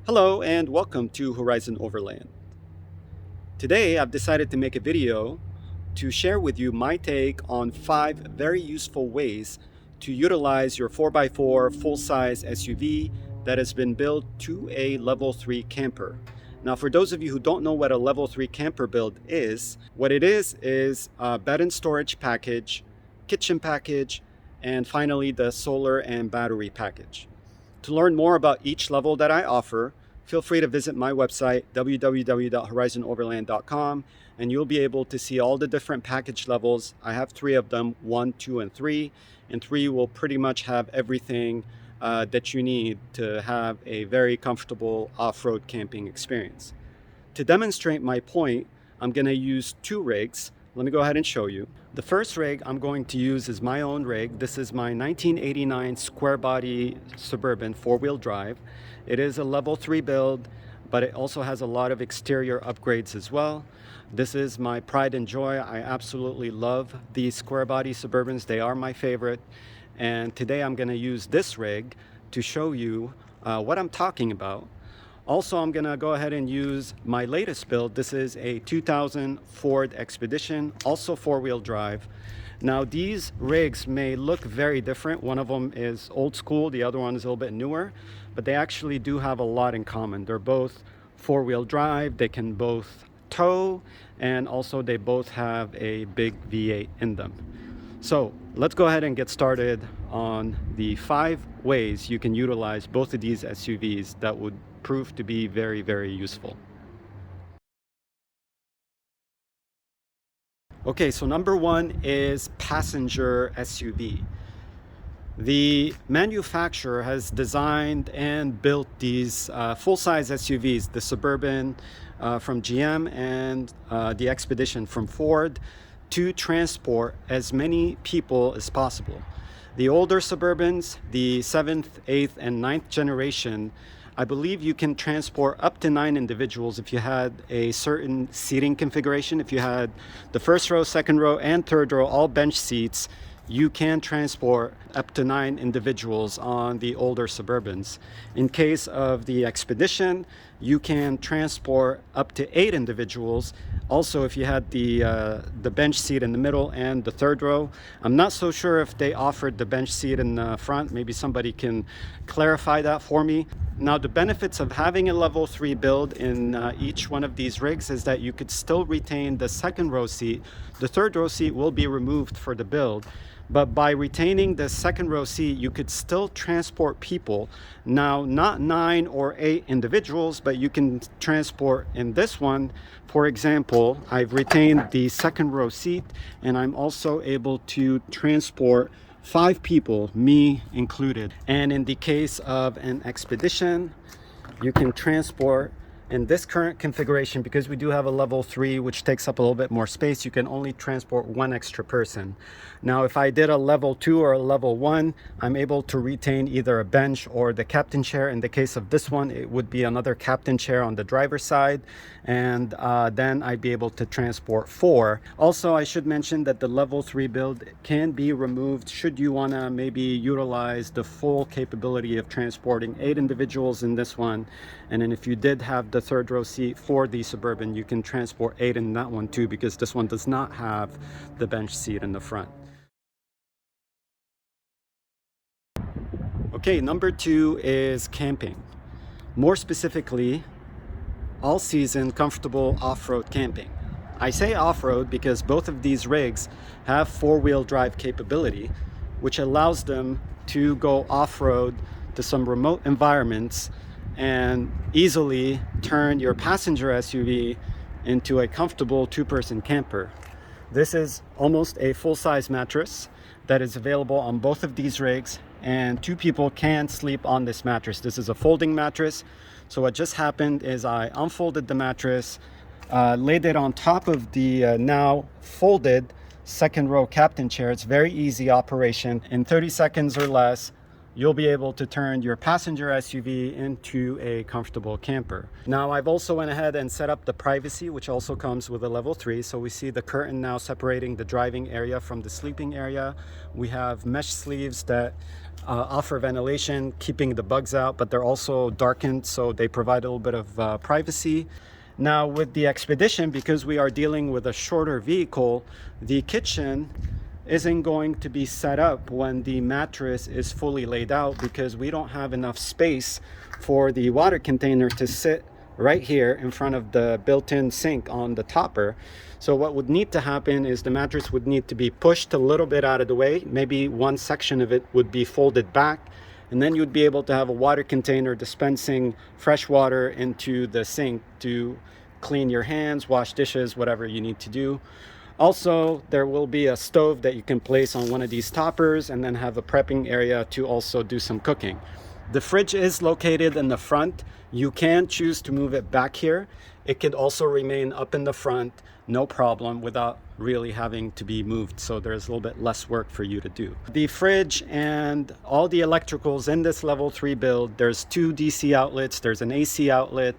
Hello and welcome to Horizon Overland. Today I've decided to make a video to share with you my take on 5 very useful ways to utilize your 4x4 full-size SUV that has been built to a level 3 camper. Now for those of you who don't know what a level 3 camper build is, what it is a bed and storage package, kitchen package, and finally the solar and battery package. To learn more about each level that I offer, feel free to visit my website, www.horizonoverland.com, and you'll be able to see all the different package levels. I have 3 of them, 1, 2, and 3. And 3 will pretty much have everything that you need to have a very comfortable off-road camping experience. To demonstrate my point, I'm going to use 2 rigs. Let me go ahead and show you. The first rig I'm going to use is my own rig. This is my 1989 square body Suburban 4-wheel drive. It is a level 3 build, but it also has a lot of exterior upgrades as well. This is my pride and joy. I absolutely love these square body Suburbans. They are my favorite. And today I'm going to use this rig to show you what I'm talking about. Also, I'm going to go ahead and use my latest build. This is a 2000 Ford Expedition, also 4-wheel drive. Now, these rigs may look very different. One of them is old school, the other one is a little bit newer, but they actually do have a lot in common. They're both 4-wheel drive, they can both tow, and also they both have a big V8 in them. So let's go ahead and get started on the 5 ways you can utilize both of these SUVs that would prove to be very, very useful. Okay, so number 1 is passenger SUV. The manufacturer has designed and built these full-size SUVs, the Suburban from GM and the Expedition from Ford, to transport as many people as possible. The older Suburbans, the 7th, 8th, and 9th generation, I believe you can transport up to 9 individuals if you had a certain seating configuration. If you had the first row, second row, and third row all bench seats, you can transport up to 9 individuals on the older Suburbans. In case of the Expedition, you can transport up to 8 individuals. Also, if you had the bench seat in the middle and the third row. I'm not so sure if they offered the bench seat in the front. Maybe somebody can clarify that for me. Now, the benefits of having a level 3 build in each one of these rigs is that you could still retain the second row seat. The third row seat will be removed for the build, but by retaining the second row seat, you could still transport people. Now, not 9 or 8 individuals, but you can transport in this one. For example, I've retained the second row seat, and I'm also able to transport 5 people, me included. And in the case of an Expedition, you can transport in this current configuration, because we do have a level 3 which takes up a little bit more space, you can only transport 1 extra person. Now if I did a level 2 or a level 1, I'm able to retain either a bench or the captain chair. In the case of this one, it would be another captain chair on the driver's side, and then I'd be able to transport 4. Also, I should mention that the level 3 build can be removed should you want to maybe utilize the full capability of transporting 8 individuals in this one. And then if you did have the third row seat for the Suburban, you can transport 8 in that one too, because this one does not have the bench seat in the front. Okay, number 2 is camping. More specifically, all-season comfortable off-road camping. I say off-road because both of these rigs have 4-wheel drive capability, which allows them to go off-road to some remote environments and easily turn your passenger SUV into a comfortable 2-person camper. This is almost a full-size mattress that is available on both of these rigs, and 2 people can sleep on this mattress. This is a folding mattress. So what just happened is I unfolded the mattress, laid it on top of the now folded second row captain chair. It's very easy operation. In 30 seconds or less, you'll be able to turn your passenger SUV into a comfortable camper. Now, I've also went ahead and set up the privacy, which also comes with a level 3. So we see the curtain now separating the driving area from the sleeping area. We have mesh sleeves that offer ventilation, keeping the bugs out, but they're also darkened, so they provide a little bit of privacy. Now with the Expedition, because we are dealing with a shorter vehicle, the kitchen isn't going to be set up when the mattress is fully laid out, because we don't have enough space for the water container to sit right here in front of the built-in sink on the topper. So what would need to happen is the mattress would need to be pushed a little bit out of the way. Maybe one section of it would be folded back, and then you'd be able to have a water container dispensing fresh water into the sink to clean your hands, wash dishes, whatever you need to do. Also, there will be a stove that you can place on one of these toppers and then have a prepping area to also do some cooking. The fridge is located in the front. You can choose to move it back here. It could also remain up in the front, no problem, without really having to be moved. So there's a little bit less work for you to do. The fridge and all the electricals in this level 3 build, there's 2 DC outlets, there's an AC outlet.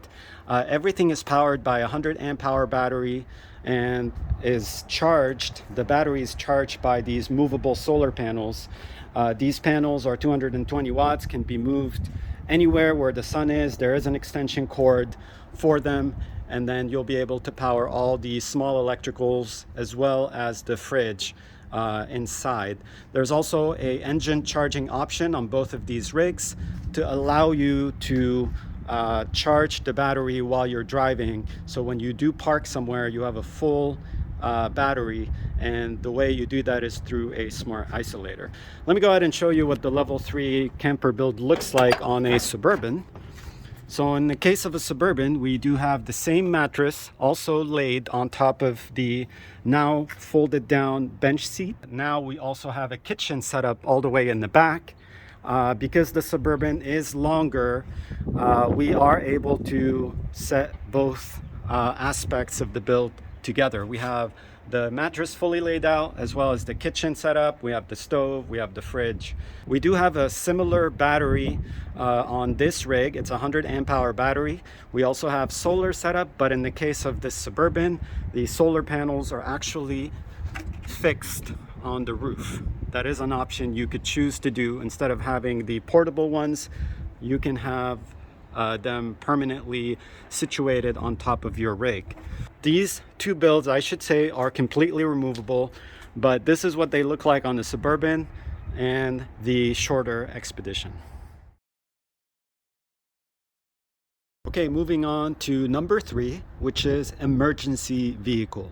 Everything is powered by a 100 amp hour battery and is charged. The battery is charged by these movable solar panels. These panels are 220 watts, can be moved anywhere where the sun is. There is an extension cord for them, and then you'll be able to power all the small electricals as well as the fridge inside. There's also a engine charging option on both of these rigs to allow you to charge the battery while you're driving. So when you do park somewhere, you have a full battery, and the way you do that is through a smart isolator. Let me go ahead and show you what the level 3 camper build looks like on a Suburban. So in the case of a Suburban, we do have the same mattress also laid on top of the now folded down bench seat. Now we also have a kitchen set up all the way in the back. Because the Suburban is longer, we are able to set both aspects of the build together. We have the mattress fully laid out, as well as the kitchen set up. We have the stove, we have the fridge. We do have a similar battery on this rig. It's a 100 amp hour battery. We also have solar set up, but in the case of this Suburban, the solar panels are actually fixed on the roof. That is an option you could choose to do. Instead of having the portable ones, you can have them permanently situated on top of your rig. These 2 builds, I should say, are completely removable, but this is what they look like on the Suburban and the shorter Expedition. Okay, moving on to number 3, which is emergency vehicle.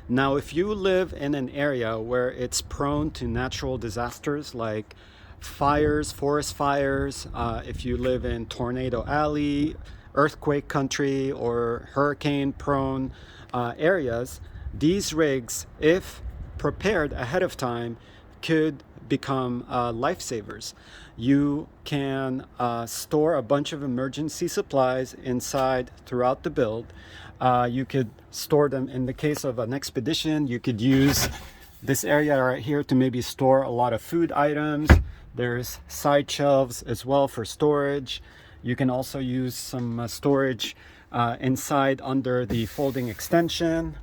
Now, if you live in an area where it's prone to natural disasters like fires, forest fires, if you live in Tornado Alley, earthquake country, or hurricane prone areas, these rigs, if prepared ahead of time, could become lifesavers. You can store a bunch of emergency supplies inside throughout the build. You could store them. In the case of an Expedition, you could use this area right here to maybe store a lot of food items. There's side shelves as well for storage. You can also use some storage inside under the folding extension.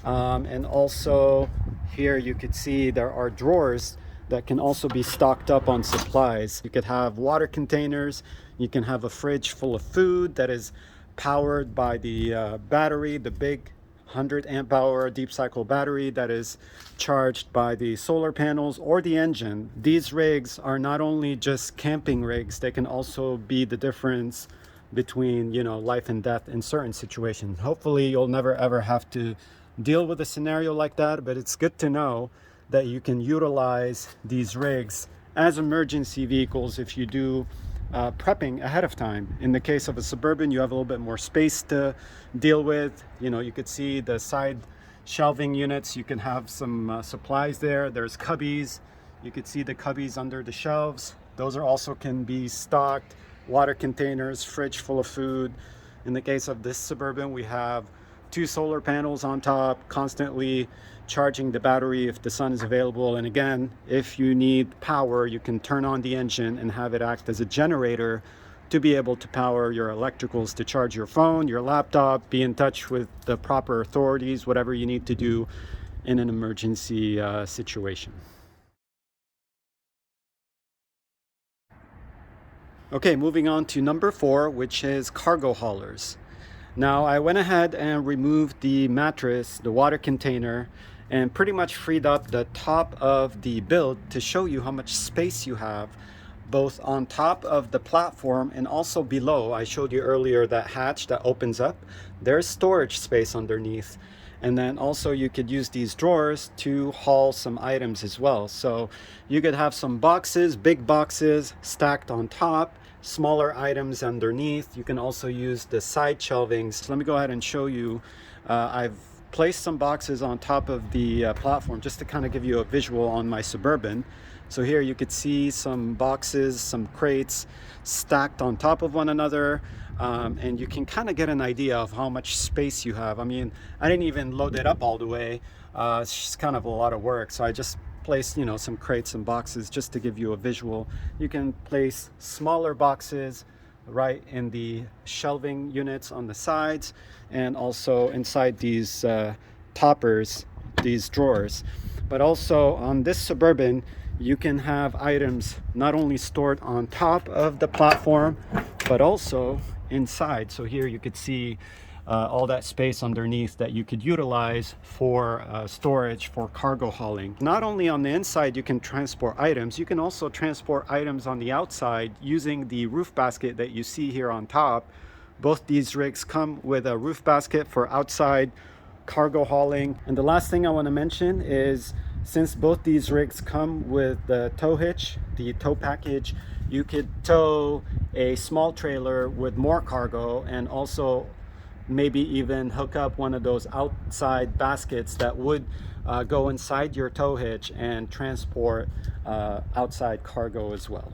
And also here you could see there are drawers that can also be stocked up on supplies. You could have water containers. You can have a fridge full of food that is powered by the battery, the big 100 amp hour deep cycle battery that is charged by the solar panels or the engine. These rigs are not only just camping rigs, they can also be the difference between, you know, life and death in certain situations. Hopefully you'll never ever have to deal with a scenario like that, but it's good to know that you can utilize these rigs as emergency vehicles if you do prepping ahead of time. In the case of a Suburban, you have a little bit more space to deal with. You know, you could see the side shelving units. You can have some supplies there. There's cubbies. You could see the cubbies under the shelves. Those are also can be stocked. Water containers, fridge full of food. In the case of this Suburban, we have 2 solar panels on top, constantly charging the battery if the sun is available. And again, if you need power, you can turn on the engine and have it act as a generator to be able to power your electricals, to charge your phone, your laptop, be in touch with the proper authorities, whatever you need to do in an emergency situation. Okay, moving on to number 4, which is cargo haulers. Now, I went ahead and removed the mattress, the water container, and pretty much freed up the top of the build to show you how much space you have both on top of the platform and also below. I showed you earlier that hatch that opens up. There's storage space underneath. And then also you could use these drawers to haul some items as well. So you could have some boxes, big boxes stacked on top, smaller items underneath. You can also use the side shelvings. So let me go ahead and show you. I've placed some boxes on top of the platform just to kind of give you a visual on my Suburban. So here you could see some boxes, some crates stacked on top of one another. And you can kind of get an idea of how much space you have. I mean, I didn't even load it up all the way. It's just kind of a lot of work. So I just placed, some crates and boxes just to give you a visual. You can place smaller boxes right in the shelving units on the sides and also inside these toppers, these drawers. But also on this Suburban, you can have items not only stored on top of the platform, but also inside. So here you could see all that space underneath that you could utilize for storage for cargo hauling. Not only on the inside you can transport items, you can also transport items on the outside using the roof basket that you see here on top. Both these rigs come with a roof basket for outside cargo hauling. And the last thing I want to mention is, since both these rigs come with the tow hitch, the tow package, you could tow a small trailer with more cargo and also maybe even hook up one of those outside baskets that would go inside your tow hitch and transport outside cargo as well.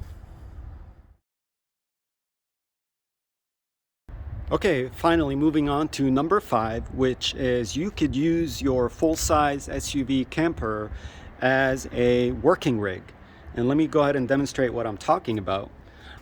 Okay, finally moving on to number 5, which is you could use your full-size SUV camper as a working rig. And let me go ahead and demonstrate what I'm talking about.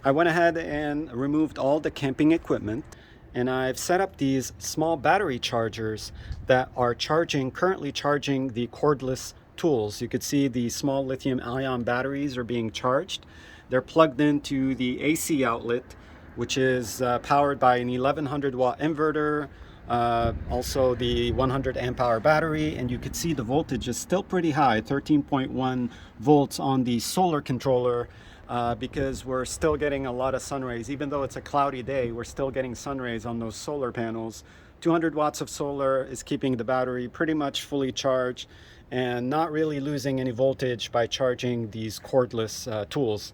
I went ahead and removed all the camping equipment, and I've set up these small battery chargers that are currently charging the cordless tools. You could see the small lithium-ion batteries are being charged. They're plugged into the AC outlet, which is powered by an 1100 watt inverter, also the 100 amp hour battery, and you could see the voltage is still pretty high, 13.1 volts on the solar controller, because we're still getting a lot of sun rays. Even though it's a cloudy day, we're still getting sun rays on those solar panels. 200 watts of solar is keeping the battery pretty much fully charged and not really losing any voltage by charging these cordless tools.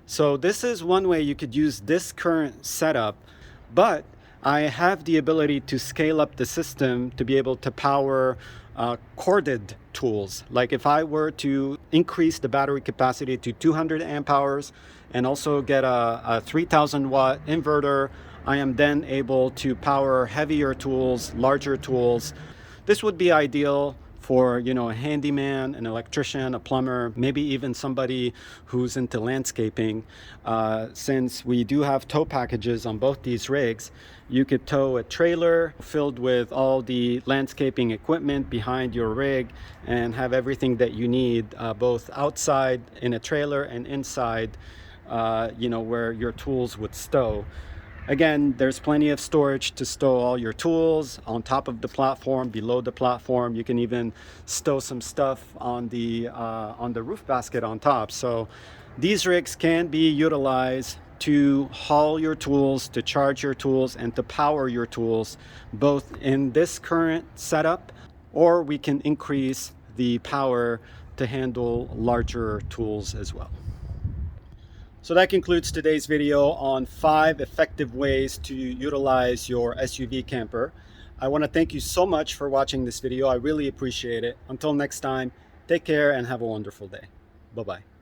So this is one way you could use this current setup, but I have the ability to scale up the system to be able to power corded tools. Like if I were to increase the battery capacity to 200 amp hours and also get a 3000 watt inverter, I am then able to power heavier tools, larger tools. This would be ideal for a handyman, an electrician, a plumber, maybe even somebody who's into landscaping. Since we do have tow packages on both these rigs, you could tow a trailer filled with all the landscaping equipment behind your rig and have everything that you need, both outside in a trailer and inside, where your tools would stow. Again, there's plenty of storage to stow all your tools on top of the platform, below the platform. You can even stow some stuff on the roof basket on top. So these rigs can be utilized to haul your tools, to charge your tools, and to power your tools, both in this current setup, or we can increase the power to handle larger tools as well. So that concludes today's video on 5 effective ways to utilize your SUV camper. I want to thank you so much for watching this video. I really appreciate it. Until next time, take care and have a wonderful day. Bye-bye.